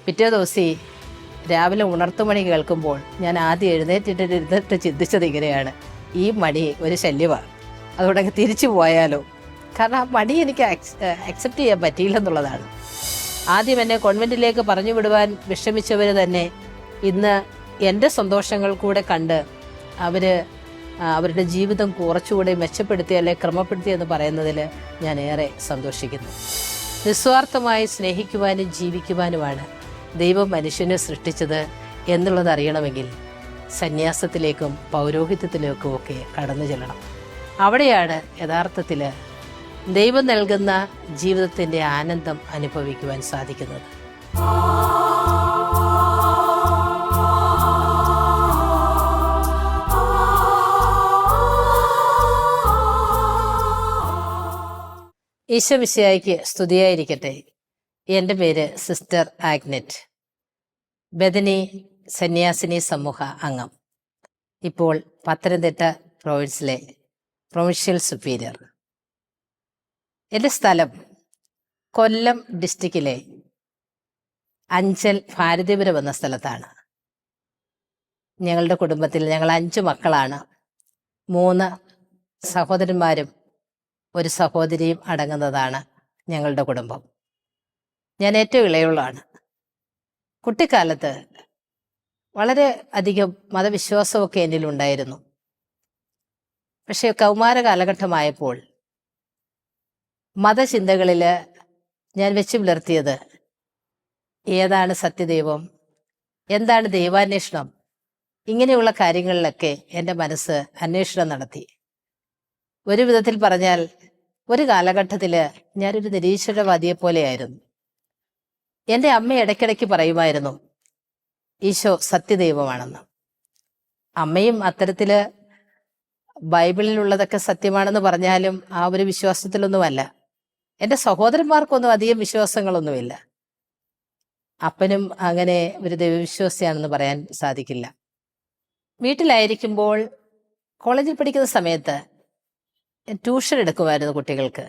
പിറ്റേ ദിവസം രാവിലെ ഉണർത്തുമണി കേൾക്കുമ്പോൾ ഞാൻ ആദ്യം എഴുന്നേറ്റിട്ട് ചിന്തിച്ചത് ഇങ്ങനെയാണ്, ഈ മണി ഒരു ശല്യമാണ്, അതുകൊണ്ടൊക്കെ തിരിച്ചു പോയാലോ. കാരണം ആ മണി എനിക്ക് അക്സെപ്റ്റ് ചെയ്യാൻ പറ്റിയില്ലെന്നുള്ളതാണ്. ആദ്യം എന്നെ കോൺവെൻറ്റിലേക്ക് പറഞ്ഞു വിടുവാൻ വിഷമിച്ചവർ തന്നെ ഇന്ന് എൻ്റെ സന്തോഷങ്ങൾ കൂടെ കണ്ട് അവരുടെ ജീവിതം കുറച്ചുകൂടി മെച്ചപ്പെടുത്തി അല്ലെ ക്രമപ്പെടുത്തി എന്ന് പറയുന്നതിൽ ഞാൻ ഏറെ സന്തോഷിക്കുന്നു. നിസ്വാർത്ഥമായി സ്നേഹിക്കുവാനും ജീവിക്കുവാനുമാണ് ദൈവം മനുഷ്യനെ സൃഷ്ടിച്ചത് എന്നുള്ളത് അറിയണമെങ്കിൽ സന്യാസത്തിലേക്കും പൗരോഹിത്യത്തിലേക്കും ഒക്കെ കടന്നു ചെല്ലണം. അവിടെയാണ് യഥാർത്ഥത്തിൽ ദൈവം നൽകുന്ന ജീവിതത്തിൻ്റെ ആനന്ദം അനുഭവിക്കുവാൻ സാധിക്കുന്നത്. ഈശോ മിശിഹായ്ക്ക് സ്തുതിയായിരിക്കട്ടെ. എൻ്റെ പേര് സിസ്റ്റർ ആഗ്നറ്റ്, ബദനി സന്യാസിനി സമൂഹ അംഗം, ഇപ്പോൾ പത്തനംതിട്ട പ്രൊവിൻസിലെ പ്രൊവിൻഷ്യൽ സുപ്പീരിയർ. എൻ്റെ സ്ഥലം കൊല്ലം ഡിസ്ട്രിക്റ്റിലെ അഞ്ചൽ ഭാരതീപുരം എന്ന സ്ഥലത്താണ്. ഞങ്ങളുടെ കുടുംബത്തിൽ ഞങ്ങൾ 5 മക്കളാണ്. 3 സഹോദരന്മാരും ഒരു സഹോദരിയും അടങ്ങുന്നതാണ് ഞങ്ങളുടെ കുടുംബം. ഞാൻ ഏറ്റവും ഇളയവളാണ്. കുട്ടിക്കാലത്ത് വളരെ അധികം മതവിശ്വാസമൊക്കെ എന്നിലുണ്ടായിരുന്നു. പക്ഷേ കൗമാര കാലഘട്ടമായപ്പോൾ മതചിന്തകളിൽ ഞാൻ വെച്ച് പുലർത്തിയത് ഏതാണ് സത്യദൈവം, എന്താണ് ദൈവാന്വേഷണം, ഇങ്ങനെയുള്ള കാര്യങ്ങളിലൊക്കെ എൻ്റെ മനസ്സ് അന്വേഷണം നടത്തി. ഒരു വിധത്തിൽ പറഞ്ഞാൽ ഒരു കാലഘട്ടത്തിൽ ഞാനൊരു നിരീശ്വരവാദിയെ പോലെയായിരുന്നു. എൻ്റെ അമ്മ ഇടയ്ക്കിടയ്ക്ക് പറയുമായിരുന്നു ഈശോ സത്യദൈവമാണെന്ന്. അമ്മയും അത്തരത്തിൽ ബൈബിളിലുള്ളതൊക്കെ സത്യമാണെന്ന് പറഞ്ഞാലും ആ ഒരു വിശ്വാസത്തിലൊന്നുമല്ല. എൻ്റെ സഹോദരന്മാർക്കൊന്നും അധികം വിശ്വാസങ്ങളൊന്നുമില്ല. അപ്പനും അങ്ങനെ ഒരു ദൈവവിശ്വാസിയാണെന്ന് പറയാൻ സാധിക്കില്ല. വീട്ടിലായിരിക്കുമ്പോൾ കോളേജിൽ പഠിക്കുന്ന സമയത്ത് ട്യൂഷൻ എടുക്കുമായിരുന്നു കുട്ടികൾക്ക്.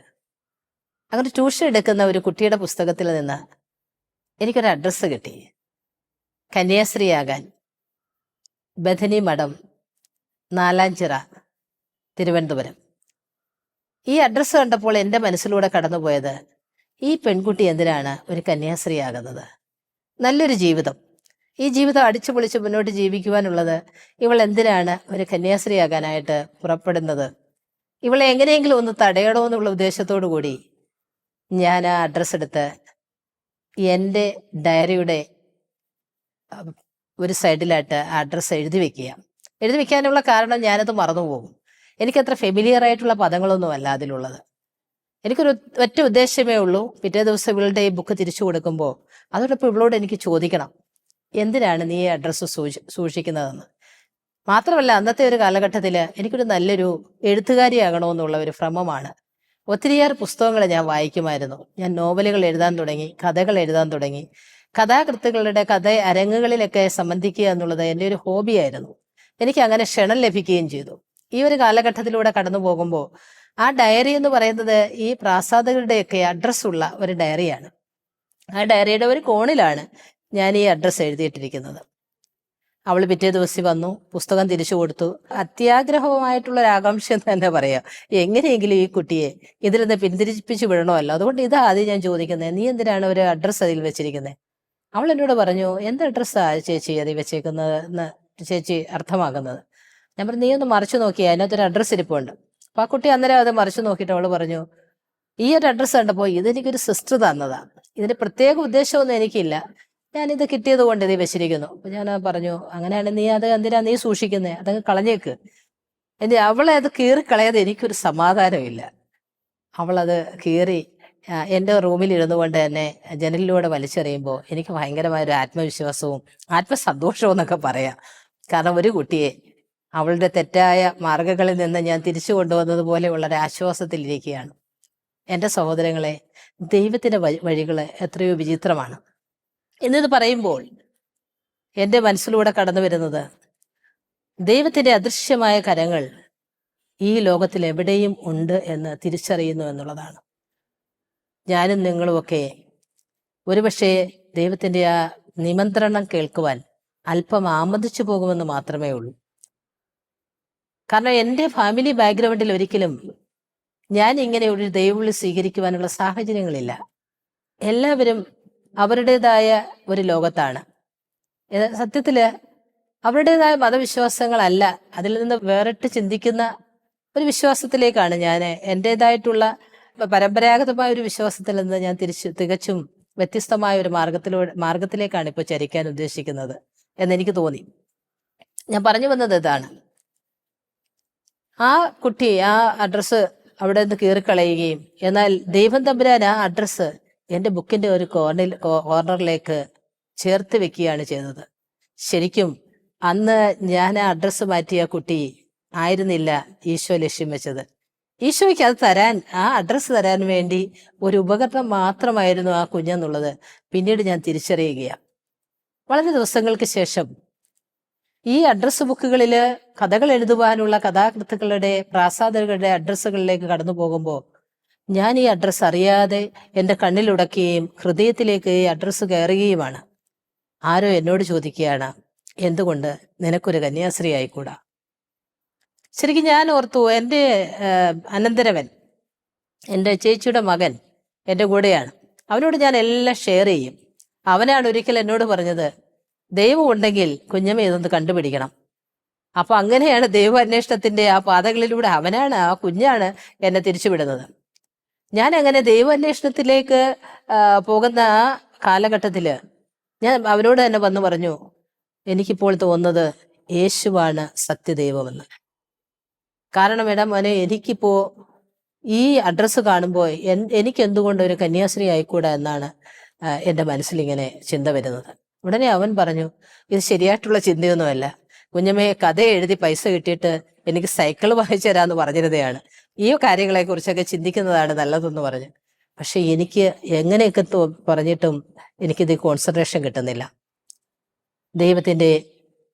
അങ്ങനെ ട്യൂഷൻ എടുക്കുന്ന ഒരു കുട്ടിയുടെ പുസ്തകത്തിൽ നിന്ന് എനിക്കൊരു അഡ്രസ്സ് കിട്ടി. കന്യാസ്ത്രീയാകാൻ ബഥനി മഠം, നാലാഞ്ചിറ, തിരുവനന്തപുരം. ഈ അഡ്രസ്സ് കണ്ടപ്പോൾ എൻ്റെ മനസ്സിലൂടെ കടന്നുപോയത്, ഈ പെൺകുട്ടി എന്തിനാണ് ഒരു കന്യാസ്ത്രീയാകുന്നത്? നല്ലൊരു ജീവിതം, ഈ ജീവിതം അടിച്ചു പൊളിച്ച് മുന്നോട്ട് ജീവിക്കുവാനുള്ളത് ഇവൾ എന്തിനാണ് ഒരു കന്യാസ്ത്രീയാകാനായിട്ട് പുറപ്പെടുന്നത്? ഇവളെ എങ്ങനെയെങ്കിലും ഒന്ന് തടയണമെന്നുള്ള ഉദ്ദേശത്തോടു കൂടി ഞാൻ ആ അഡ്രസ്സ് എടുത്ത് എൻ്റെ ഡയറിയുടെ ഒരു സൈഡിലായിട്ട് ആ അഡ്രസ്സ് എഴുതി വെക്കാനുള്ള കാരണം ഞാനത് മറന്നുപോകും. എനിക്കത്ര ഫെമിലിയർ ആയിട്ടുള്ള പദങ്ങളൊന്നുമല്ല അതിലുള്ളത്. എനിക്കൊരു ഒറ്റ ഉദ്ദേശമേ ഉള്ളൂ, പിറ്റേ ദിവസം ഇവളുടെ ഈ ബുക്ക് തിരിച്ചു കൊടുക്കുമ്പോൾ അതോടൊപ്പം ഇവളോട് എനിക്ക് ചോദിക്കണം, എന്തിനാണ് നീ ഈ അഡ്രസ്സ് സൂക്ഷിക്കുന്നതെന്ന്. മാത്രമല്ല അന്നത്തെ ഒരു കാലഘട്ടത്തിൽ എനിക്കൊരു നല്ലൊരു എഴുത്തുകാരിയാകണമെന്നുള്ള ഒരു ഭ്രമമാണ്. ഒത്തിരിയേറെ പുസ്തകങ്ങൾ ഞാൻ വായിക്കുമായിരുന്നു. ഞാൻ നോവലുകൾ എഴുതാൻ തുടങ്ങി, കഥകൾ എഴുതാൻ തുടങ്ങി. കഥാകൃത്തുക്കളുടെ കഥ അരങ്ങുകളിലൊക്കെ സംബന്ധിക്കുക എന്നുള്ളത് എൻ്റെ ഒരു ഹോബിയായിരുന്നു. എനിക്ക് അങ്ങനെ ക്ഷണം ലഭിക്കുകയും ചെയ്തു. ഈ ഒരു കാലഘട്ടത്തിലൂടെ കടന്നു പോകുമ്പോൾ ആ ഡയറി എന്ന് പറയുന്നത് ഈ പ്രാസാദകരുടെയൊക്കെ അഡ്രസ്സുള്ള ഒരു ഡയറിയാണ്. ആ ഡയറിയുടെ ഒരു കോണിലാണ് ഞാൻ ഈ അഡ്രസ്സ് എഴുതിയിട്ടിരിക്കുന്നത്. അവൾ പിറ്റേ ദിവസം വന്നു, പുസ്തകം തിരിച്ചു കൊടുത്തു. അത്യാഗ്രഹമായിട്ടുള്ളൊരു ആകാംക്ഷ എന്ന് തന്നെ പറയാം, എങ്ങനെയെങ്കിലും ഈ കുട്ടിയെ ഇതിൽ നിന്ന് പിന്തിരിപ്പിച്ചു വിടണമല്ലോ, അതുകൊണ്ട് ഇതാ ആദ്യം ഞാൻ ചോദിക്കുന്നത്, നീ എന്തിനാണ് ഒരു അഡ്രസ്സ് അതിൽ വെച്ചിരിക്കുന്നത്? അവൾ എന്നോട് പറഞ്ഞു, എന്ത് അഡ്രസ്സാ ചേച്ചി അതിൽ വെച്ചേക്കുന്നതെന്ന് ചേച്ചി അർത്ഥമാക്കുന്നത്? ഞാൻ പറഞ്ഞു, നീ ഒന്ന് മറിച്ചു നോക്കിയാൽ അതിനകത്തൊരു അഡ്രസ്സ് ഇരിപ്പുണ്ട്. അപ്പം ആ കുട്ടി അന്നേരം അത് മറിച്ചു നോക്കിയിട്ട് അവൾ പറഞ്ഞു, ഈ ഒരു അഡ്രസ്സ് കണ്ടപ്പോൾ ഇതെനിക്കൊരു സിസ്റ്റർ തന്നതാണ്, ഇതിന് പ്രത്യേക ഉദ്ദേശമൊന്നും എനിക്കില്ല, ഞാനിത് കിട്ടിയത് കൊണ്ട് ഇത് വെച്ചിരിക്കുന്നു. അപ്പം ഞാൻ പറഞ്ഞു, അങ്ങനെയാണ് നീ അത് എന്തിനാ നീ സൂക്ഷിക്കുന്നത്, അതങ്ങ് കളഞ്ഞേക്ക്. അവളെ അത് കീറിക്കളയാതെ എനിക്കൊരു സമാധാനമില്ല. അവളത് കീറി എൻ്റെ റൂമിൽ ഇരുന്നു കൊണ്ട് തന്നെ ജനലിലൂടെ വലിച്ചെറിയുമ്പോൾ എനിക്ക് ഭയങ്കരമായൊരു ആത്മവിശ്വാസവും ആത്മസന്തോഷവും എന്നൊക്കെ പറയാം. കാരണം ഒരു കുട്ടിയെ അവളുടെ തെറ്റായ മാർഗങ്ങളിൽ നിന്ന് ഞാൻ തിരിച്ചു കൊണ്ടുവന്നതുപോലെയുള്ളൊരു ആശ്വാസത്തിലിരിക്കുകയാണ്. എൻ്റെ സഹോദരങ്ങളെ, ദൈവത്തിൻ്റെ വഴികൾ എത്രയോ വിചിത്രമാണ്. എന്നിത് പറയുമ്പോൾ എൻ്റെ മനസ്സിലൂടെ കടന്നു വരുന്നത്, ദൈവത്തിൻ്റെ അദൃശ്യമായ കരങ്ങൾ ഈ ലോകത്തിൽ എവിടെയും ഉണ്ട് എന്ന് തിരിച്ചറിയുന്നു എന്നുള്ളതാണ്. ഞാനും നിങ്ങളുമൊക്കെ ഒരുപക്ഷെ ദൈവത്തിൻ്റെ ആ നിമന്ത്രണം കേൾക്കുവാൻ അല്പം ആമതിച്ചു പോകുമെന്ന് മാത്രമേ ഉള്ളൂ. കാരണം എൻ്റെ ഫാമിലി ബാക്ക്ഗ്രൗണ്ടിൽ ഒരിക്കലും ഞാൻ ഇങ്ങനെ ഒരു ദൈവവിളി സ്വീകരിക്കുവാനുള്ള സാഹചര്യങ്ങളില്ല. എല്ലാവരും അവരുടേതായ ഒരു ലോകത്താണ്. സത്യത്തില് അവരുടേതായ മതവിശ്വാസങ്ങളല്ല, അതിൽ നിന്ന് വേറിട്ട് ചിന്തിക്കുന്ന ഒരു വിശ്വാസത്തിലേക്കാണ് ഞാൻ എൻ്റെതായിട്ടുള്ള പരമ്പരാഗതമായ ഒരു വിശ്വാസത്തിൽ നിന്ന് ഞാൻ തികച്ചും വ്യത്യസ്തമായ ഒരു മാർഗത്തിലേക്കാണ് ഇപ്പോൾ ചരിക്കാൻ ഉദ്ദേശിക്കുന്നത് എന്നെനിക്ക് തോന്നി. ഞാൻ പറഞ്ഞു വന്നത് ഇതാണ്. ആ കുട്ടി ആ അഡ്രസ്സ് അവിടെ നിന്ന് കീറിക്കളയുകയും എന്നാൽ ദൈവം തമ്പുരാൻ ആ അഡ്രസ്സ് എൻ്റെ ബുക്കിൻ്റെ ഒരു കോർണറിലേക്ക് ചേർത്ത് വെക്കുകയാണ് ചെയ്തത്. ശരിക്കും അന്ന് ഞാൻ ആ അഡ്രസ്സ് മാറ്റിയ കുട്ടി ആയിരുന്നില്ല ഈശോ ലക്ഷ്യം വെച്ചത്. ഈശോയ്ക്ക് അത് തരാൻ, ആ അഡ്രസ്സ് തരാൻ വേണ്ടി ഒരു ഉപകരണം മാത്രമായിരുന്നു ആ കുഞ്ഞെന്നുള്ളത് പിന്നീട് ഞാൻ തിരിച്ചറിയുകയാണ്. വളരെ ദിവസങ്ങൾക്ക് ശേഷം ഈ അഡ്രസ്സ് ബുക്കുകളിൽ കഥകൾ എഴുതുവാനുള്ള കഥാകൃത്തുക്കളുടെ പ്രാസാദകരുടെ അഡ്രസ്സുകളിലേക്ക് കടന്നു പോകുമ്പോൾ ഞാൻ ഈ അഡ്രസ്സ് അറിയാതെ എൻ്റെ കണ്ണിലുടക്കുകയും ഹൃദയത്തിലേക്ക് ഈ അഡ്രസ്സ് കയറുകയുമാണ്. ആരോ എന്നോട് ചോദിക്കുകയാണ്, എന്തുകൊണ്ട് നിനക്കൊരു കന്യാസ്ത്രീ ആയിക്കൂടാ? ശരിക്കും ഞാൻ ഓർത്തു, എൻ്റെ അനന്തരവൻ, എൻ്റെ ചേച്ചിയുടെ മകൻ എൻ്റെ കൂടെയാണ്. അവനോട് ഞാൻ എല്ലാം ഷെയർ ചെയ്യും. അവനാണ് ഒരിക്കൽ എന്നോട് പറഞ്ഞത്, ദൈവം ഉണ്ടെങ്കിൽ കുഞ്ഞമ്മ ഇതൊന്ന് കണ്ടുപിടിക്കണം. അപ്പൊ അങ്ങനെയാണ് ദൈവാന്വേഷണത്തിന്റെ ആ പാതകളിലൂടെ ആ കുഞ്ഞാണ് എന്നെ തിരിച്ചുവിടുന്നത്. ഞാൻ അങ്ങനെ ദൈവാന്വേഷണത്തിലേക്ക് പോകുന്ന ആ കാലഘട്ടത്തില് ഞാൻ അവനോട് തന്നെ വന്നു പറഞ്ഞു, എനിക്കിപ്പോൾ തോന്നുന്നത് യേശുവാണ് സത്യദൈവമെന്ന്. കാരണം എടാ മോനെ, എനിക്കിപ്പോ ഈ അഡ്രസ്സ് കാണുമ്പോൾ എനിക്ക് എന്തുകൊണ്ട് ഒരു കന്യാസ്ത്രീ ആയിക്കൂടാ എന്നാണ് എൻ്റെ മനസ്സിലിങ്ങനെ ചിന്ത വരുന്നത്. ഉടനെ അവൻ പറഞ്ഞു, ഇത് ശരിയായിട്ടുള്ള ചിന്തയൊന്നുമല്ല കുഞ്ഞമ്മയെ, കഥ എഴുതി പൈസ കിട്ടിയിട്ട് എനിക്ക് സൈക്കിൾ വാങ്ങിച്ചു തരാമെന്ന് പറഞ്ഞിരുന്നതാണ്. ഈ കാര്യങ്ങളെ കുറിച്ചൊക്കെ ചിന്തിക്കുന്നതാണ് നല്ലതെന്ന് പറഞ്ഞു. പക്ഷെ എനിക്ക് എങ്ങനെയൊക്കെ പറഞ്ഞിട്ടും എനിക്കിത് കോൺസെൻട്രേഷൻ കിട്ടുന്നില്ല. ദൈവത്തിൻ്റെ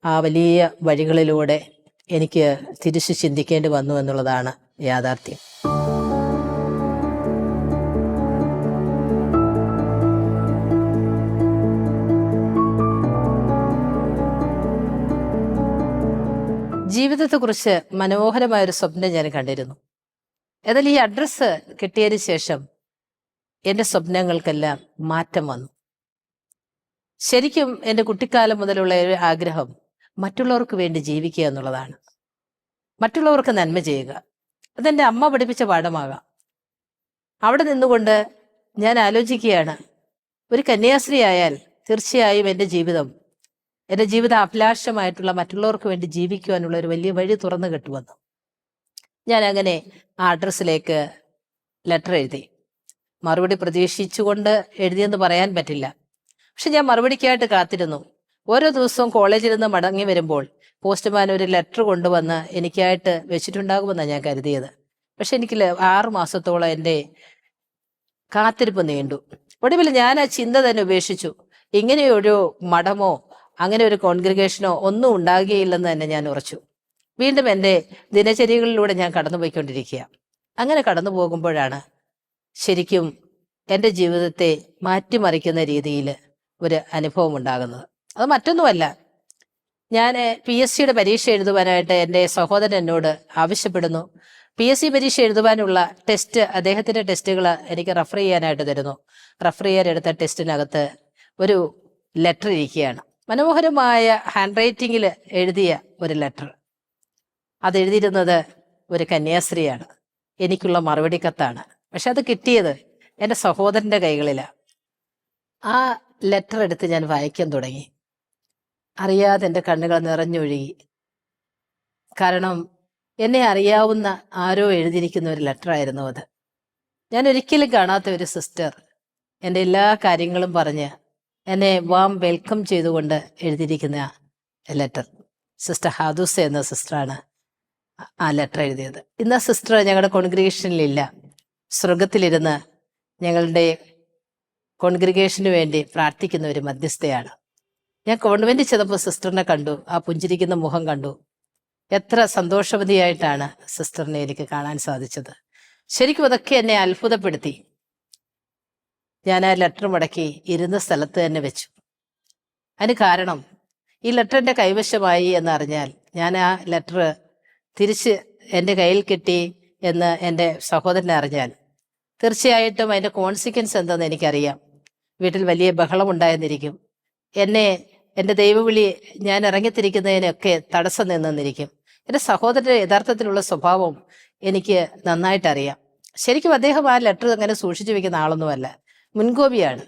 ആ വലിയ വഴികളിലൂടെ എനിക്ക് തിരിച്ചു ചിന്തിക്കേണ്ടി വന്നു എന്നുള്ളതാണ് യാഥാർത്ഥ്യം. ജീവിതത്തെക്കുറിച്ച് മനോഹരമായൊരു സ്വപ്നം ഞാൻ കണ്ടിരുന്നു. എന്നാൽ ഈ അഡ്രസ്സ് കിട്ടിയതിന് ശേഷം എൻ്റെ സ്വപ്നങ്ങൾക്കെല്ലാം മാറ്റം വന്നു. ശരിക്കും എൻ്റെ കുട്ടിക്കാലം മുതലുള്ള ഒരു ആഗ്രഹം മറ്റുള്ളവർക്ക് വേണ്ടി ജീവിക്കുക എന്നുള്ളതാണ്. മറ്റുള്ളവർക്ക് നന്മ ചെയ്യുക. അതെൻ്റെ അമ്മ പഠിപ്പിച്ച പാഠമാകാം. അവിടെ നിന്നുകൊണ്ട് ഞാൻ ആലോചിക്കുകയാണ്, ഒരു കന്യാസ്ത്രീ ആയാൽ തീർച്ചയായും എൻ്റെ ജീവിത അഭിലാഷമായിട്ടുള്ള മറ്റുള്ളവർക്ക് വേണ്ടി ജീവിക്കുവാനുള്ള ഒരു വലിയ വഴി തുറന്നു കിട്ടുമെന്ന്. ഞാൻ അങ്ങനെ ആ അഡ്രസ്സിലേക്ക് ലെറ്റർ എഴുതി. മറുപടി പ്രതീക്ഷിച്ചുകൊണ്ട് എഴുതിയെന്ന് പറയാൻ പറ്റില്ല. പക്ഷെ ഞാൻ മറുപടിക്കായിട്ട് കാത്തിരുന്നു. ഓരോ ദിവസവും കോളേജിൽ നിന്ന് മടങ്ങി വരുമ്പോൾ പോസ്റ്റ്മാൻ ഒരു ലെറ്റർ കൊണ്ടുവന്ന് എനിക്കായിട്ട് വെച്ചിട്ടുണ്ടാകുമെന്നാണ് ഞാൻ കരുതിയത്. പക്ഷെ എനിക്ക് 6 മാസത്തോളം എൻ്റെ കാത്തിരിപ്പ് നീണ്ടു. ഒടുവിൽ ഞാൻ ആ ചിന്ത തന്നെ ഉപേക്ഷിച്ചു. ഇങ്ങനെയൊരു മഠമോ അങ്ങനെ ഒരു കോൺഗ്രിഗേഷനോ ഒന്നും ഉണ്ടാകുകയില്ലെന്ന് തന്നെ ഞാൻ ഉറച്ചു. വീണ്ടും എൻ്റെ ദിനചര്യകളിലൂടെ ഞാൻ കടന്നുപോയിക്കൊണ്ടിരിക്കുക. അങ്ങനെ കടന്നു പോകുമ്പോഴാണ് ശരിക്കും എൻ്റെ ജീവിതത്തെ മാറ്റിമറിക്കുന്ന രീതിയിൽ ഒരു അനുഭവം ഉണ്ടാകുന്നത്. അത് മറ്റൊന്നുമല്ല, ഞാൻ PSC പരീക്ഷ എഴുതുവാനായിട്ട് എൻ്റെ സഹോദരൻ എന്നോട് ആവശ്യപ്പെടുന്നു. PSC പരീക്ഷ എഴുതുവാനുള്ള ടെസ്റ്റ്, അദ്ദേഹത്തിൻ്റെ ടെസ്റ്റുകൾ എനിക്ക് റെഫർ ചെയ്യാനായിട്ട് തരുന്നു. റെഫർ ചെയ്യാൻ എടുത്ത ടെസ്റ്റിനകത്ത് ഒരു ലെറ്റർ ഇരിക്കുകയാണ്. മനോഹരമായ ഹാൻഡ് റൈറ്റിങ്ങിൽ എഴുതിയ ഒരു ലെറ്റർ. അതെഴുതിയിരുന്നത് ഒരു കന്യാസ്ത്രീയാണ്. എനിക്കുള്ള മറുപടി കത്താണ്. പക്ഷെ അത് കിട്ടിയത് എൻ്റെ സഹോദരൻ്റെ കൈകളിലാണ്. ആ ലെറ്റർ എടുത്ത് ഞാൻ വായിക്കാൻ തുടങ്ങി. അറിയാതെ എൻ്റെ കണ്ണുകൾ നിറഞ്ഞൊഴുകി. കാരണം എന്നെ അറിയാവുന്ന ആരോ എഴുതിയിരിക്കുന്ന ഒരു ലെറ്റർ ആയിരുന്നു അത്. ഞാൻ ഒരിക്കലും കാണാത്ത ഒരു സിസ്റ്റർ എൻ്റെ എല്ലാ കാര്യങ്ങളും പറഞ്ഞ് എന്നെ വാം വെൽക്കം ചെയ്തുകൊണ്ട് എഴുതിയിരിക്കുന്ന ലെറ്റർ. സിസ്റ്റർ ഹാദൂസ എന്ന സിസ്റ്ററാണ് ആ ലെറ്റർ എഴുതിയത്. ഇന്ന് ആ സിസ്റ്റർ ഞങ്ങളുടെ കോൺഗ്രിഗേഷനിലില്ല. സ്വർഗത്തിലിരുന്ന് ഞങ്ങളുടെ കോൺഗ്രിഗേഷന് വേണ്ടി പ്രാർത്ഥിക്കുന്ന ഒരു മധ്യസ്ഥയാണ്. ഞാൻ കോൺവെന്റിൽ ചെന്നപ്പോൾ സിസ്റ്ററിനെ കണ്ടു. ആ പുഞ്ചിരിക്കുന്ന മുഖം കണ്ടു. എത്ര സന്തോഷവതിയായിട്ടാണ് സിസ്റ്ററിനെ എനിക്ക് കാണാൻ സാധിച്ചത്. ശരിക്കും അതൊക്കെ എന്നെ അത്ഭുതപ്പെടുത്തി. ഞാൻ ആ ലെറ്റർ മടക്കി ഇരുന്ന സ്ഥലത്ത് തന്നെ വെച്ചു. അതിന് കാരണം ഈ ലെറ്റർ എൻ്റെ കൈവശമായി എന്നറിഞ്ഞാൽ ഞാൻ ആ ലെറ്റർ തിരിച്ച് എൻ്റെ കയ്യിൽ കിട്ടി എന്ന് എൻ്റെ സഹോദരനെ അറിഞ്ഞാൽ തീർച്ചയായിട്ടും അതിൻ്റെ കോൺസിക്വൻസ് എന്തെന്ന് എനിക്കറിയാം. വീട്ടിൽ വലിയ ബഹളമുണ്ടായെന്നിരിക്കും. എൻ്റെ ദൈവവിളി ഞാൻ ഇറങ്ങിത്തിരിക്കുന്നതിനൊക്കെ തടസ്സം നിന്നിരിക്കും. എൻ്റെ സഹോദരൻ്റെ യഥാർത്ഥത്തിലുള്ള സ്വഭാവം എനിക്ക് നന്നായിട്ടറിയാം. ശരിക്കും അദ്ദേഹം ആ ലെറ്റർ അങ്ങനെ സൂക്ഷിച്ചു വെക്കുന്ന ആളൊന്നുമല്ല, മുൻകോപിയാണ്.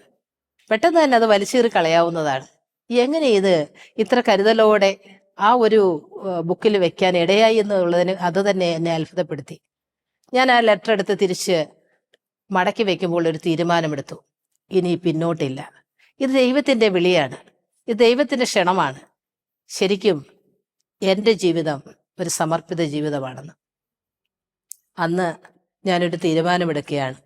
പെട്ടെന്ന് തന്നെ അത് വലിച്ചീറി കളയാവുന്നതാണ്. എങ്ങനെ ഇത് ഇത്ര കരുതലോടെ ആ ഒരു ബുക്കിൽ വെക്കാൻ ഇടയായി എന്നുള്ളതിന് അത് തന്നെ എന്നെ അത്ഭുതപ്പെടുത്തി. ഞാൻ ആ ലെറ്റർ എടുത്ത് തിരിച്ച് മടക്കി വെക്കുമ്പോൾ ഒരു തീരുമാനമെടുത്തു, ഇനി പിന്നോട്ടില്ല. ഇത് ദൈവത്തിൻ്റെ വിളിയാണ്, ഇത് ദൈവത്തിൻ്റെ ക്ഷണമാണ്. ശരിക്കും എൻ്റെ ജീവിതം ഒരു സമർപ്പിത ജീവിതമാണെന്ന് അന്ന് ഞാനൊരു തീരുമാനമെടുക്കുകയാണ്.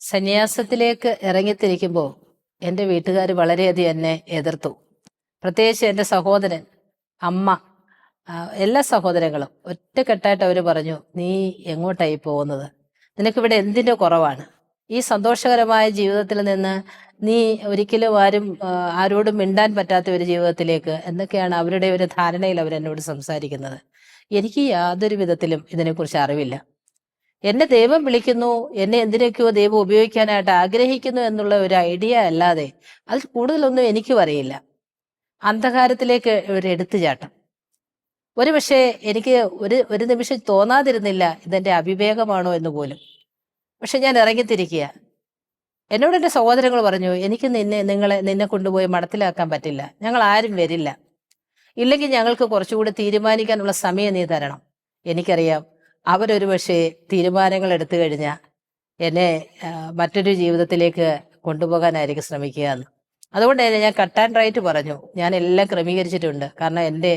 സന്യാസത്തിലേക്ക് ഇറങ്ങിത്തിരിക്കുമ്പോൾ എൻ്റെ വീട്ടുകാർ വളരെയധികം എന്നെ എതിർത്തു. പ്രത്യേകിച്ച് എൻ്റെ സഹോദരൻ, അമ്മ, എല്ലാ സഹോദരങ്ങളും ഒറ്റക്കെട്ടായിട്ട് അവർ പറഞ്ഞു, നീ എങ്ങോട്ടായി പോകുന്നത്? നിനക്കിവിടെ എന്തിൻ്റെ കുറവാണ്? ഈ സന്തോഷകരമായ ജീവിതത്തിൽ നിന്ന് നീ ഒരിക്കലും ആരോടും മിണ്ടാൻ പറ്റാത്ത ഒരു ജീവിതത്തിലേക്ക് എന്നൊക്കെയാണ് അവരുടെ ഒരു ധാരണയിൽ അവരെന്നോട് സംസാരിക്കുന്നത്. എനിക്ക് യാതൊരു വിധത്തിലും ഇതിനെക്കുറിച്ച് അറിവില്ല. എന്നെ ദൈവം വിളിക്കുന്നു, എന്നെ എന്തിനൊക്കെയോ ദൈവം ഉപയോഗിക്കാനായിട്ട് ആഗ്രഹിക്കുന്നു എന്നുള്ള ഒരു ഐഡിയ അല്ലാതെ അതിൽ കൂടുതലൊന്നും എനിക്കും അറിയില്ല. അന്ധകാരത്തിലേക്ക് ഒരു എടുത്തുചാട്ടം. പക്ഷേ എനിക്ക് ഒരു നിമിഷം തോന്നാതിരുന്നില്ല ഇതെൻ്റെ അവിവേകമാണോ എന്ന് പോലും. പക്ഷെ ഞാൻ ഇറങ്ങിത്തിരിക്കുക. എന്നോട് എൻ്റെ സഹോദരങ്ങൾ പറഞ്ഞു, എനിക്ക് നിന്നെ കൊണ്ടുപോയി മഠത്തിലാക്കാൻ പറ്റില്ല, ഞങ്ങൾ ആരും വരില്ല. ഇല്ലെങ്കിൽ ഞങ്ങൾക്ക് കുറച്ചുകൂടി തീരുമാനിക്കാനുള്ള സമയം നീ തരണം. എനിക്കറിയാം അവരൊരു പക്ഷേ തീരുമാനങ്ങൾ എടുത്തു കഴിഞ്ഞാൽ എന്നെ മറ്റൊരു ജീവിതത്തിലേക്ക് കൊണ്ടുപോകാനായിരിക്കും ശ്രമിക്കുക എന്ന്. അതുകൊണ്ട് തന്നെ ഞാൻ കട്ട് ആൻഡ് റൈറ്റ് പറഞ്ഞു, ഞാൻ എല്ലാം ക്രമീകരിച്ചിട്ടുണ്ട്. കാരണം എൻ്റെ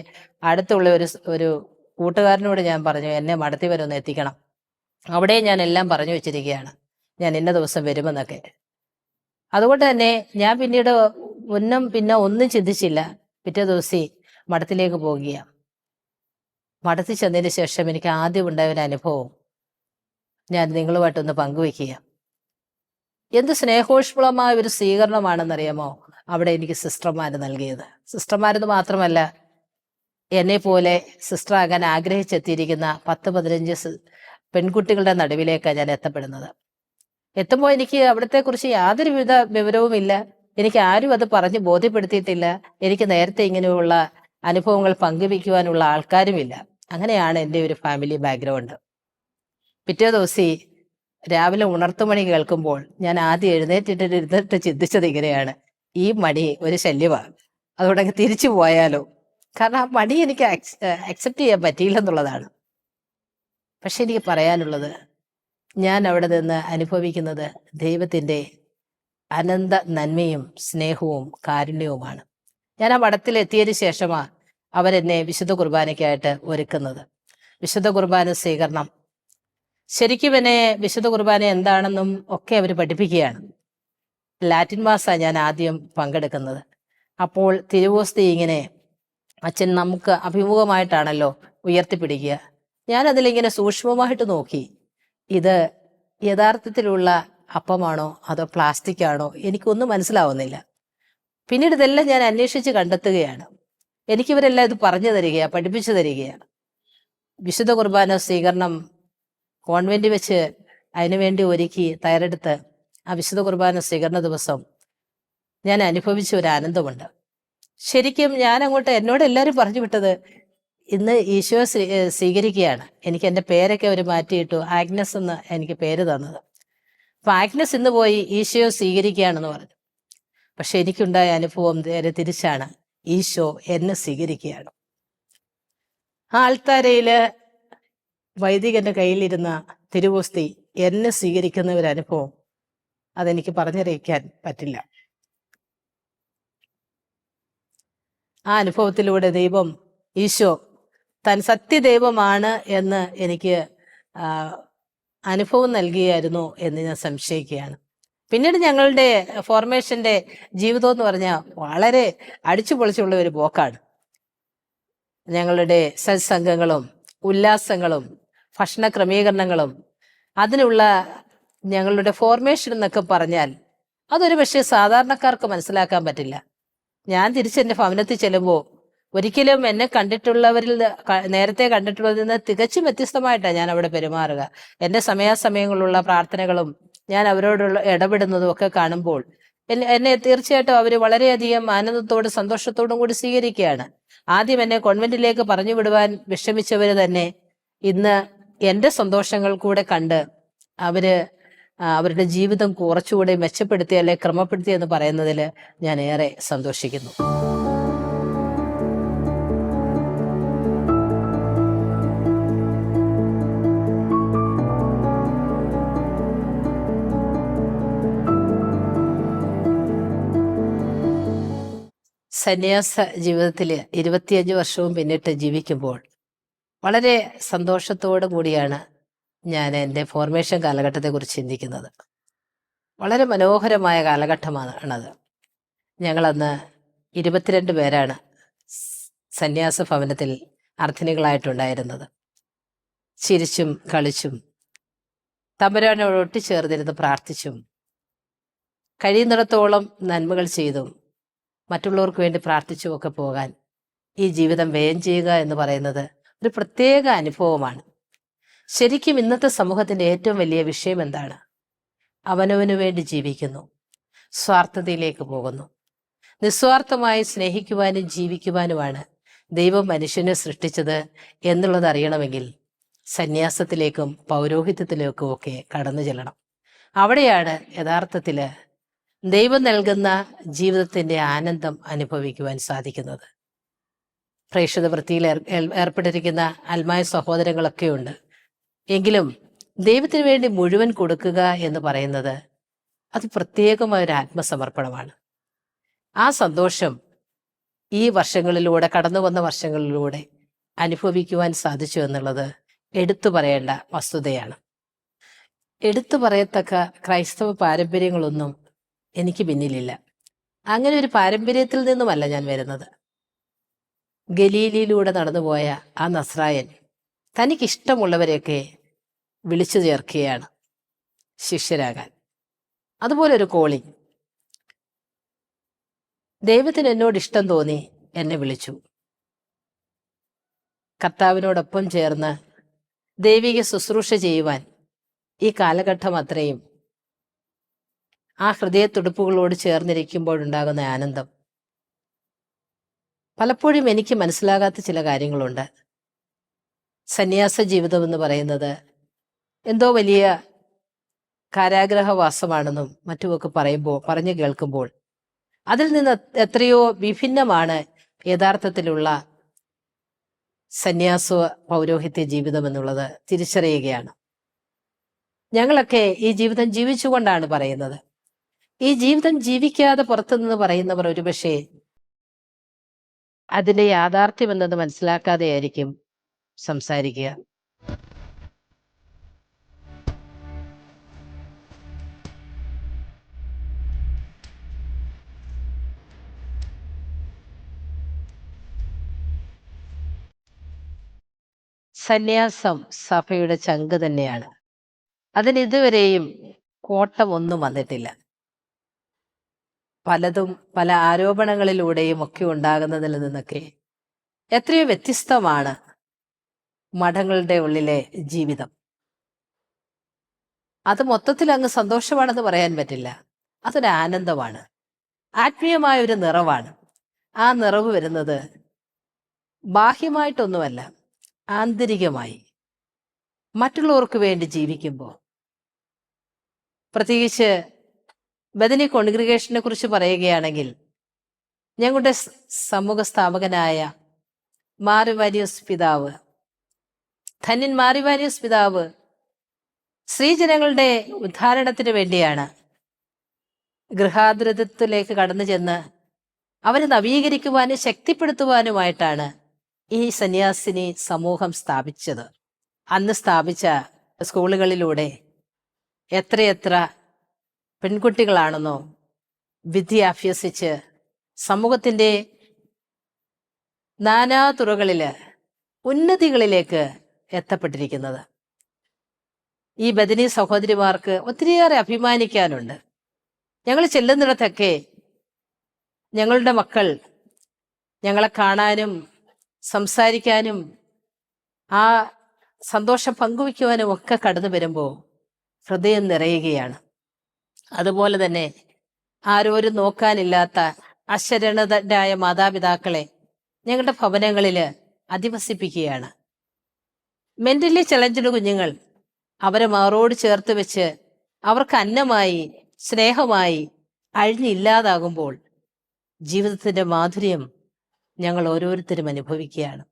അടുത്തുള്ള ഒരു കൂട്ടുകാരനോട് ഞാൻ പറഞ്ഞു, എന്നെ മടത്തി വരെ ഒന്ന് എത്തിക്കണം. അവിടെ ഞാൻ എല്ലാം പറഞ്ഞു വെച്ചിരിക്കുകയാണ്, ഞാൻ ഇന്ന ദിവസം വരുമെന്നൊക്കെ. അതുകൊണ്ട് തന്നെ ഞാൻ പിന്നീട് പിന്നെ ഒന്നും ചിന്തിച്ചില്ല. പിറ്റേ ദിവസം മഠത്തിലേക്ക് പോകുകയാണ്. മഠത്തിൽ ചെന്നതിന് ശേഷം എനിക്ക് ആദ്യം ഉണ്ടായ ഒരു അനുഭവം ഞാൻ നിങ്ങളുമായിട്ടൊന്ന് പങ്കുവെക്കുക. എന്ത് സ്നേഹോഷ്മളമായ ഒരു സ്വീകരണമാണെന്നറിയാമോ അവിടെ എനിക്ക് സിസ്റ്റർമാർ നൽകിയത്. സിസ്റ്റർമാരെന്ന് മാത്രമല്ല, എന്നെ പോലെ സിസ്റ്റർ ആകാൻ ആഗ്രഹിച്ചെത്തിയിരിക്കുന്ന 10-15 പെൺകുട്ടികളുടെ നടുവിലേക്കാണ് ഞാൻ എത്തപ്പെടുന്നത്. എത്തുമ്പോൾ എനിക്ക് അവിടത്തെ കുറിച്ച് യാതൊരു വിധ വിവരവുമില്ല. എനിക്ക് ആരും അത് പറഞ്ഞ് ബോധ്യപ്പെടുത്തിയിട്ടില്ല. എനിക്ക് നേരത്തെ ഇങ്ങനെയുള്ള അനുഭവങ്ങൾ പങ്കുവയ്ക്കുവാനുള്ള ആൾക്കാരുമില്ല. അങ്ങനെയാണ് എൻ്റെ ഒരു ഫാമിലി ബാക്ക്ഗ്രൗണ്ട്. പിറ്റേ ദിവസം രാവിലെ ഉണർത്തുമണി കേൾക്കുമ്പോൾ ഞാൻ ആദ്യം ഇരുന്നിട്ട് ചിന്തിച്ചത് ഇങ്ങനെയാണ്, ഈ മണി ഒരു ശല്യമാണ്, അതുകൊണ്ട് തിരിച്ചു പോയാലോ? കാരണം ആ മണി എനിക്ക് അക്സെപ്റ്റ് ചെയ്യാൻ പറ്റിയില്ലെന്നുള്ളതാണ്. പക്ഷെ എനിക്ക് പറയാനുള്ളത്, ഞാൻ അവിടെ നിന്ന് അനുഭവിക്കുന്നത് ദൈവത്തിൻ്റെ അനന്ത നന്മയും സ്നേഹവും കാരുണ്യവുമാണ്. ഞാൻ ആ മഠത്തിൽ എത്തിയതിനു ശേഷമാണ് അവരെന്നെ വിശുദ്ധ കുർബാനയ്ക്കായിട്ട് ഒരുക്കുന്നത്. വിശുദ്ധ കുർബാന സ്വീകരണം, ശരിക്കും എന്നെ വിശുദ്ധ കുർബാന എന്താണെന്നും ഒക്കെ അവർ പഠിപ്പിക്കുകയാണ്. ലാറ്റിൻ മാസാണ് ഞാൻ ആദ്യം പങ്കെടുക്കുന്നത്. അപ്പോൾ തിരുവോസ്തി ഇങ്ങനെ അച്ഛൻ നമുക്ക് അഭിമുഖമായിട്ടാണല്ലോ ഉയർത്തിപ്പിടിക്കുക. ഞാനതിലിങ്ങനെ സൂക്ഷ്മമായിട്ട് നോക്കി, ഇത് യഥാർത്ഥത്തിലുള്ള അപ്പമാണോ അതോ പ്ലാസ്റ്റിക് ആണോ എനിക്കൊന്നും മനസ്സിലാവുന്നില്ല. പിന്നീട് ഇതെല്ലാം ഞാൻ അന്വേഷിച്ച് കണ്ടെത്തുകയാണ്. എനിക്കിവരെല്ലാം ഇത് പറഞ്ഞു തരികയാണ്, പഠിപ്പിച്ചു തരികയാണ്. വിശുദ്ധ കുർബാന സ്വീകരണം കോൺവെന്റ് വെച്ച് അതിനുവേണ്ടി ഒരുക്കി തയ്യാറെടുത്ത് ആ വിശുദ്ധ കുർബാന സ്വീകരണ ദിവസം ഞാൻ അനുഭവിച്ച ഒരു ആനന്ദമുണ്ട്. ശരിക്കും ഞാൻ അങ്ങോട്ട് എന്നോട് എല്ലാവരും പറഞ്ഞു വിട്ടത്, ഇന്ന് ഈശോ സ്വീകരിക്കുകയാണ്. എനിക്ക് എൻ്റെ പേരൊക്കെ അവർ മാറ്റിയിട്ടു, ആഗ്നസ് എന്ന് എനിക്ക് പേര് തന്നത്. അപ്പം ആഗ്നസ് ഇന്ന് പോയി ഈശോ സ്വീകരിക്കുകയാണെന്ന് പറഞ്ഞു. പക്ഷെ എനിക്കുണ്ടായ അനുഭവം നേരെ തിരിച്ചാണ്, ഈശോ എന്നെ സ്വീകരിക്കുകയാണ്. ആ ആൾത്താരയിൽ വൈദികന്റെ കയ്യിലിരുന്ന തിരുവോസ്തി എന്നെ സ്വീകരിക്കുന്ന ഒരു അനുഭവം അതെനിക്ക് പറഞ്ഞറിയിക്കാൻ പറ്റില്ല. ആ അനുഭവത്തിലൂടെ ദൈവം, ഈശോ താൻ സത്യദൈവമാണ് എന്ന് എനിക്ക് അനുഭവം നൽകിയായിരുന്നു എന്ന് ഞാൻ സംശയിക്കുകയാണ്. പിന്നീട് ഞങ്ങളുടെ ഫോർമേഷന്റെ ജീവിതം എന്ന് പറഞ്ഞാൽ വളരെ അടിച്ചു പൊളിച്ചുള്ള ഒരു പോക്കാണ്. ഞങ്ങളുടെ സത്സംഗങ്ങളും ഉല്ലാസങ്ങളും ഭക്ഷണ ക്രമീകരണങ്ങളും അതിനുള്ള ഞങ്ങളുടെ ഫോർമേഷൻ എന്നൊക്കെ പറഞ്ഞാൽ അതൊരു പക്ഷേ സാധാരണക്കാർക്ക് മനസ്സിലാക്കാൻ പറ്റില്ല. ഞാൻ തിരിച്ചെൻ്റെ ഭവനത്തിൽ ചെല്ലുമ്പോൾ ഒരിക്കലും എന്നെ കണ്ടിട്ടുള്ളവരിൽ നേരത്തെ കണ്ടിട്ടുള്ളതിൽ നിന്ന് തികച്ചും വ്യത്യസ്തമായിട്ടാണ് ഞാൻ അവിടെ പെരുമാറുക. എൻ്റെ സമയാസമയങ്ങളുള്ള പ്രാർത്ഥനകളും ഞാൻ അവരോടുള്ള ഇടപെടുന്നതും ഒക്കെ കാണുമ്പോൾ എന്നെ തീർച്ചയായിട്ടും അവർ വളരെയധികം ആനന്ദത്തോടും സന്തോഷത്തോടും കൂടി സ്വീകരിക്കുകയാണ്. ആദ്യം എന്നെ കോൺവെന്റിലേക്ക് പറഞ്ഞു വിടുവാൻ വിഷമിച്ചവർ തന്നെ ഇന്ന് എൻ്റെ സന്തോഷങ്ങൾ കൂടെ കണ്ട് അവരുടെ ജീവിതം കുറച്ചുകൂടെ മെച്ചപ്പെടുത്തി അല്ലെ ക്രമപ്പെടുത്തി എന്ന് പറയുന്നതിൽ ഞാൻ ഏറെ സന്തോഷിക്കുന്നു. സന്യാസ ജീവിതത്തിൽ 25 വർഷവും പിന്നിട്ട് ജീവിക്കുമ്പോൾ വളരെ സന്തോഷത്തോടു കൂടിയാണ് ഞാൻ എൻ്റെ ഫോർമേഷൻ കാലഘട്ടത്തെക്കുറിച്ച് ചിന്തിക്കുന്നത്. വളരെ മനോഹരമായ കാലഘട്ടമാണത്. ഞങ്ങളന്ന് 22 പേരാണ് സന്യാസ ഭവനത്തിൽ അർത്ഥിനികളായിട്ടുണ്ടായിരുന്നത്. ചിരിച്ചും കളിച്ചും തമ്പുരാനോട് ഒട്ടിച്ചേർന്നിരുന്ന് പ്രാർത്ഥിച്ചും കഴിയുന്നിടത്തോളം നന്മകൾ ചെയ്തും മറ്റുള്ളവർക്ക് വേണ്ടി പ്രാർത്ഥിച്ചുമൊക്കെ പോകാൻ ഈ ജീവിതം വ്യയം ചെയ്യുക എന്ന് പറയുന്നത് ഒരു പ്രത്യേക അനുഭവമാണ്. ശരിക്കും ഇന്നത്തെ സമൂഹത്തിൻ്റെ ഏറ്റവും വലിയ വിഷയം എന്താണ്? അവനവനു വേണ്ടി ജീവിക്കുന്നു, സ്വാർത്ഥതയിലേക്ക് പോകുന്നു. നിസ്വാർത്ഥമായി സ്നേഹിക്കുവാനും ജീവിക്കുവാനുമാണ് ദൈവം മനുഷ്യനെ സൃഷ്ടിച്ചത് എന്നുള്ളത് അറിയണമെങ്കിൽ സന്യാസത്തിലേക്കും പൗരോഹിത്യത്തിലേക്കും ഒക്കെ കടന്നു ചെല്ലണം. അവിടെയാണ് യഥാർത്ഥത്തിൽ ദൈവം നൽകുന്ന ജീവിതത്തിൻ്റെ ആനന്ദം അനുഭവിക്കുവാൻ സാധിക്കുന്നത്. പ്രേക്ഷിത വൃത്തിയിൽ ഏർപ്പെട്ടിരിക്കുന്ന ആത്മായ സഹോദരങ്ങളൊക്കെ ഉണ്ട്. എങ്കിലും ദൈവത്തിന് വേണ്ടി മുഴുവൻ കൊടുക്കുക എന്ന് പറയുന്നത് അത് പ്രത്യേകമായ ഒരു ആത്മസമർപ്പണമാണ്. ആ സന്തോഷം ഈ വർഷങ്ങളിലൂടെ കടന്നു വന്ന വർഷങ്ങളിലൂടെ അനുഭവിക്കുവാൻ സാധിച്ചു എന്നുള്ളത് എടുത്തു പറയേണ്ട വസ്തുതയാണ്. എടുത്തു പറയത്തക്ക ക്രൈസ്തവ പാരമ്പര്യങ്ങളൊന്നും എനിക്ക് പിന്നിലില്ല. അങ്ങനെ ഒരു പാരമ്പര്യത്തിൽ നിന്നുമല്ല ഞാൻ വരുന്നത്. ഗലീലിയിലൂടെ നടന്നുപോയ ആ നസ്രായൻ തനിക്കിഷ്ടമുള്ളവരെയൊക്കെ വിളിച്ചു ചേർക്കുകയാണ് ശിഷ്യരാകാൻ. അതുപോലൊരു കോളിംഗ് ദൈവത്തിന് എന്നോട് ഇഷ്ടം തോന്നി എന്നെ വിളിച്ചു. കർത്താവിനോടൊപ്പം ചേർന്ന് ദൈവിക ശുശ്രൂഷ ചെയ്യുവാൻ ഈ കാലഘട്ടം അത്രയും ആ ഹൃദയത്തുടുപ്പുകളോട് ചേർന്നിരിക്കുമ്പോഴുണ്ടാകുന്ന ആനന്ദം പലപ്പോഴും എനിക്ക് മനസ്സിലാകാത്ത ചില കാര്യങ്ങളുണ്ട്. സന്യാസ ജീവിതം എന്ന് പറയുന്നത് എന്തോ വലിയ കാരാഗ്രഹവാസമാണെന്നും മറ്റുമൊക്കെ പറഞ്ഞു കേൾക്കുമ്പോൾ അതിൽ നിന്ന് എത്രയോ വിഭിന്നമാണ് യഥാർത്ഥത്തിലുള്ള സന്യാസ പൗരോഹിത്യ ജീവിതം എന്നുള്ളത് തിരിച്ചറിയുകയാണ്. ഞങ്ങളൊക്കെ ഈ ജീവിതം ജീവിച്ചുകൊണ്ടാണ് പറയുന്നത്. ഈ ജീവിതം ജീവിക്കാതെ പുറത്തുനിന്ന് പറയുന്നവർ ഒരുപക്ഷെ അതിൻ്റെ യാഥാർത്ഥ്യം എന്നത് മനസ്സിലാക്കാതെയായിരിക്കും സംസാരിക്കുക. സന്യാസം സഭയുടെ ചങ്ക് തന്നെയാണ്. അതിന് ഇതുവരെയും കോട്ടമൊന്നും വന്നിട്ടില്ല. പലതും പല ആരോപണങ്ങളിലൂടെയും ഒക്കെ ഉണ്ടാകുന്നതിൽ നിന്നൊക്കെ എത്രയോ വ്യത്യസ്തമാണ് മഠങ്ങളുടെ ഉള്ളിലെ ജീവിതം. അത് മൊത്തത്തിൽ അങ്ങ് സന്തോഷമാണെന്ന് പറയാൻ പറ്റില്ല. അതൊരു ആനന്ദമാണ്, ആത്മീയമായ ഒരു നിറവാണ്. ആ നിറവ് വരുന്നത് ബാഹ്യമായിട്ടൊന്നുമല്ല, ആന്തരികമായി മറ്റുള്ളവർക്ക് വേണ്ടി ജീവിക്കുമ്പോൾ. പ്രത്യേകിച്ച് ബദനി കോൺഗ്രിഗേഷനെ കുറിച്ച് പറയുകയാണെങ്കിൽ ഞങ്ങളുടെ സമൂഹ സ്ഥാപകനായ മാറിവാരിയസ് പിതാവ്, ധന്യൻ മാറിവാരിയസ് പിതാവ് സ്ത്രീജനങ്ങളുടെ ഉദ്ധാരണത്തിന് വേണ്ടിയാണ് ഗൃഹാതുരത്വത്തിലേക്ക് കടന്നു ചെന്ന് അവരെ നവീകരിക്കുവാനും ശക്തിപ്പെടുത്തുവാനുമായിട്ടാണ് ഈ സന്യാസിനി സമൂഹം സ്ഥാപിച്ചത്. അന്ന് സ്ഥാപിച്ച സ്കൂളുകളിലൂടെ എത്രയെത്ര പെൺകുട്ടികളാണെന്നോ വിദ്യ അഭ്യസിച്ച് സമൂഹത്തിൻ്റെ നാനാ തുറകളിൽ ഉന്നതികളിലേക്ക് എത്തപ്പെട്ടിരിക്കുന്നത്. ഈ ബദനി സഹോദരിമാർക്ക് ഒത്തിരിയേറെ അഭിമാനിക്കാനുണ്ട്. ഞങ്ങൾ ചെല്ലുന്നിടത്തൊക്കെ ഞങ്ങളുടെ മക്കൾ ഞങ്ങളെ കാണാനും സംസാരിക്കാനും ആ സന്തോഷം പങ്കുവയ്ക്കുവാനും ഒക്കെ കടന്നു വരുമ്പോൾ ഹൃദയം നിറയുകയാണ്. അതുപോലെ തന്നെ ആരോരും നോക്കാനില്ലാത്ത അശരണരായ മാതാപിതാക്കളെ ഞങ്ങളുടെ ഭവനങ്ങളിൽ അധിവസിപ്പിക്കുകയാണ്. മെന്റലി ചലഞ്ചഡ് കുഞ്ഞുങ്ങൾ അവരെ മാറോട് ചേർത്ത് വെച്ച് അവർക്ക് അന്നമായി സ്നേഹമായി അഴിഞ്ഞില്ലാതാകുമ്പോൾ ജീവിതത്തിൻ്റെ മാധുര്യം ഞങ്ങൾ ഓരോരുത്തരും അനുഭവിക്കുകയാണ്.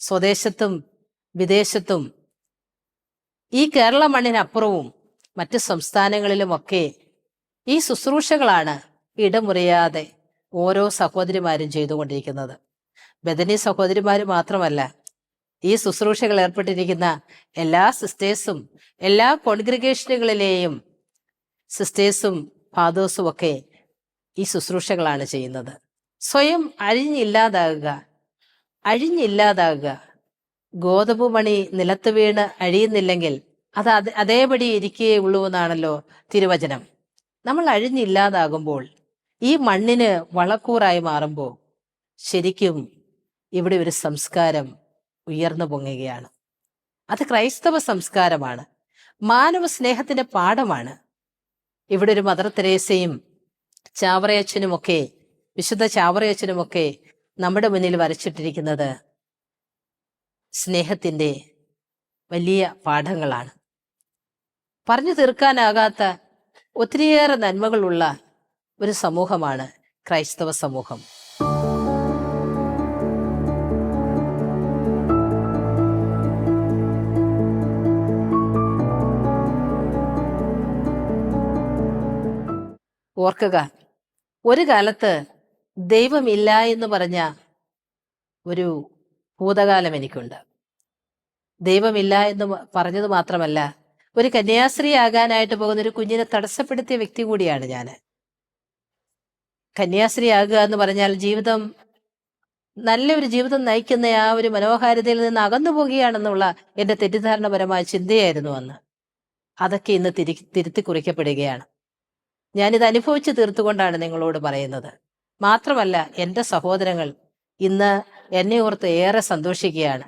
സ്വദേശത്തും വിദേശത്തും ഈ കേരള മണ്ണിനപ്പുറവും മറ്റ് സംസ്ഥാനങ്ങളിലുമൊക്കെ ഈ ശുശ്രൂഷകളാണ് ഇടമുറിയാതെ ഓരോ സഹോദരിമാരും ചെയ്തുകൊണ്ടിരിക്കുന്നത്. ബദനി സഹോദരിമാർ മാത്രമല്ല, ഈ ശുശ്രൂഷകൾ ഏർപ്പെട്ടിരിക്കുന്ന എല്ലാ സിസ്റ്റേഴ്സും എല്ലാ കോൺഗ്രിഗേഷനുകളിലെയും സിസ്റ്റേഴ്സും ഫാദേഴ്സും ഒക്കെ ഈ ശുശ്രൂഷകളാണ് ചെയ്യുന്നത്. സ്വയം അഴിഞ്ഞില്ലാതാകുക. ഗോതമ്പ് മണി നിലത്ത് വീണ് അഴിയുന്നില്ലെങ്കിൽ അത് അതേപടി ഇരിക്കുകയുള്ളൂ എന്നാണല്ലോ തിരുവചനം. നമ്മൾ അഴിഞ്ഞില്ലാതാകുമ്പോൾ ഈ മണ്ണിന് വളക്കൂറായി മാറുമ്പോൾ ശരിക്കും ഇവിടെ ഒരു സംസ്കാരം ഉയർന്നു പൊങ്ങുകയാണ്. അത് ക്രൈസ്തവ സംസ്കാരമാണ്, മാനവ സ്നേഹത്തിന്റെ പാഠമാണ്. ഇവിടെ ഒരു മദർ തെരേസയും ചാവറയച്ചനുമൊക്കെ, വിശുദ്ധ ചാവറയച്ചനുമൊക്കെ നമ്മുടെ മുന്നിൽ വരച്ചിട്ടിരിക്കുന്നത് സ്നേഹത്തിൻ്റെ വലിയ പാഠങ്ങളാണ്. പറഞ്ഞു തീർക്കാനാകാത്ത ഒത്തിരിയേറെ നന്മകളുള്ള ഒരു സമൂഹമാണ് ക്രൈസ്തവ സമൂഹം. ഓർക്കുക, ഒരു കാലത്ത് ദൈവമില്ല എന്ന് പറഞ്ഞ ഒരു ഭൂതകാലം എനിക്കുണ്ട്. ദൈവമില്ല എന്ന് പറഞ്ഞത് മാത്രമല്ല, ഒരു കന്യാസ്ത്രീ ആകാനായിട്ട് പോകുന്ന ഒരു കുഞ്ഞിനെ തടസ്സപ്പെടുത്തിയ വ്യക്തി കൂടിയാണ് ഞാൻ. കന്യാസ്ത്രീ ആകുക എന്ന് പറഞ്ഞാൽ ജീവിതം, നല്ലൊരു ജീവിതം നയിക്കുന്ന ആ ഒരു മനോഹാരിതയിൽ നിന്ന് അകന്നു പോകുകയാണെന്നുള്ള എൻ്റെ തെറ്റിദ്ധാരണപരമായ ചിന്തയായിരുന്നു അന്ന്. അതൊക്കെ ഇന്ന് തിരുത്തി കുറിക്കപ്പെടുകയാണ്. ഞാനിത് അനുഭവിച്ച് തീർത്തുകൊണ്ടാണ് നിങ്ങളോട് പറയുന്നത്. മാത്രമല്ല, എൻ്റെ സഹോദരങ്ങൾ ഇന്ന് എന്നെ ഓർത്ത് ഏറെ സന്തോഷിക്കുകയാണ്.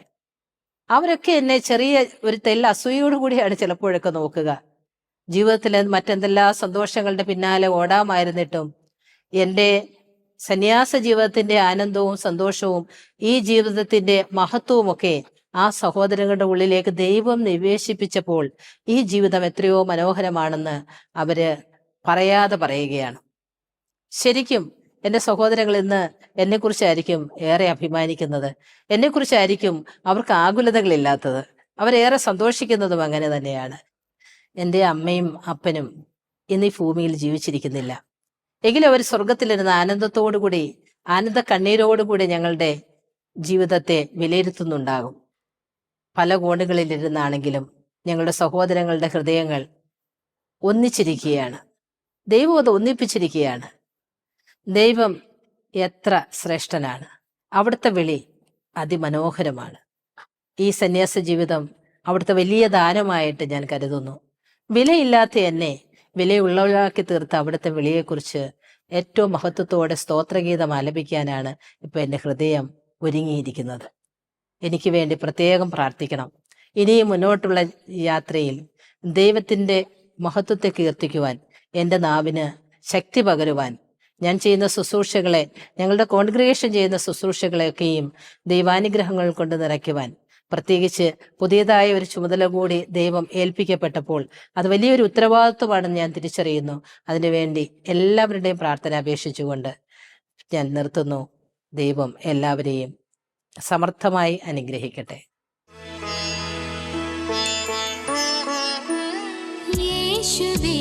അവരൊക്കെ എന്നെ ചെറിയ ഒരു അസൂയോടുകൂടിയാണ് ചിലപ്പോഴൊക്കെ നോക്കുക. ജീവിതത്തിലെ മറ്റെന്തെല്ലാം സന്തോഷങ്ങളുടെ പിന്നാലെ ഓടാമായിരുന്നിട്ടും എൻ്റെ സന്യാസ ജീവിതത്തിൻ്റെ ആനന്ദവും സന്തോഷവും ഈ ജീവിതത്തിൻ്റെ മഹത്വവുമൊക്കെ ആ സഹോദരങ്ങളുടെ ഉള്ളിലേക്ക് ദൈവം നിവേശിപ്പിച്ചപ്പോൾ ഈ ജീവിതം എത്രയോ മനോഹരമാണെന്ന് അവര് പറയാതെ പറയുകയാണ്. ശരിക്കും എൻ്റെ സഹോദരങ്ങൾ ഇന്ന് എന്നെക്കുറിച്ചായിരിക്കും ഏറെ അഭിമാനിക്കുന്നത്. എന്നെക്കുറിച്ചായിരിക്കും അവർക്ക് ആകുലതകളില്ലാത്തത്. അവരേറെ സന്തോഷിക്കുന്നതും അങ്ങനെ തന്നെയാണ്. എൻ്റെ അമ്മയും അപ്പനും ഇന്ന് ഈ ഭൂമിയിൽ ജീവിച്ചിരിക്കുന്നില്ല. എങ്കിലും അവർ സ്വർഗത്തിലിരുന്ന് ആനന്ദത്തോടുകൂടി, ആനന്ദ കണ്ണീരോടുകൂടി ഞങ്ങളുടെ ജീവിതത്തെ വിലയിരുത്തുന്നുണ്ടാകും. പല കോണുകളിലിരുന്നാണെങ്കിലും ഞങ്ങളുടെ സഹോദരങ്ങളുടെ ഹൃദയങ്ങൾ ഒന്നിച്ചിരിക്കുകയാണ്. ദൈവം അത് ഒന്നിപ്പിച്ചിരിക്കുകയാണ്. ദൈവം എത്ര ശ്രേഷ്ഠനാണ്! അവിടുത്തെ വിളി അതിമനോഹരമാണ്. ഈ സന്യാസ ജീവിതം അവിടുത്തെ വലിയ ദാനമായിട്ട് ഞാൻ കരുതുന്നു. വിലയില്ലാത്ത എന്നെ വിലയുള്ളവരാക്കി തീർത്ത അവിടുത്തെ വിളിയെക്കുറിച്ച് ഏറ്റവും മഹത്വത്തോടെ സ്തോത്രഗീതം ആലപിക്കാനാണ് ഇപ്പം എൻ്റെ ഹൃദയം ഒരുങ്ങിയിരിക്കുന്നത്. എനിക്ക് വേണ്ടി പ്രത്യേകം പ്രാർത്ഥിക്കണം. ഇനിയും മുന്നോട്ടുള്ള യാത്രയിൽ ദൈവത്തിൻ്റെ മഹത്വത്തെ കീർത്തിക്കുവാൻ, എൻ്റെ നാവിന് ശക്തി പകരുവാൻ, ഞാൻ ചെയ്യുന്ന ശുശ്രൂഷകളെ, ഞങ്ങളുടെ കോൺഗ്രിഗേഷൻ ചെയ്യുന്ന ശുശ്രൂഷകളെയൊക്കെയും ദൈവാനുഗ്രഹങ്ങൾ കൊണ്ട് നിറയ്ക്കുവാൻ, പ്രത്യേകിച്ച് പുതിയതായ ഒരു ചുമതല കൂടി ദൈവം ഏൽപ്പിക്കപ്പെട്ടപ്പോൾ അത് വലിയൊരു ഉത്തരവാദിത്വമാണെന്ന് ഞാൻ തിരിച്ചറിയുന്നു. അതിനുവേണ്ടി എല്ലാവരുടെയും പ്രാർത്ഥന അപേക്ഷിച്ചുകൊണ്ട് ഞാൻ നിർത്തുന്നു. ദൈവം എല്ലാവരെയും സമർത്ഥമായി അനുഗ്രഹിക്കട്ടെ. യേശുവേ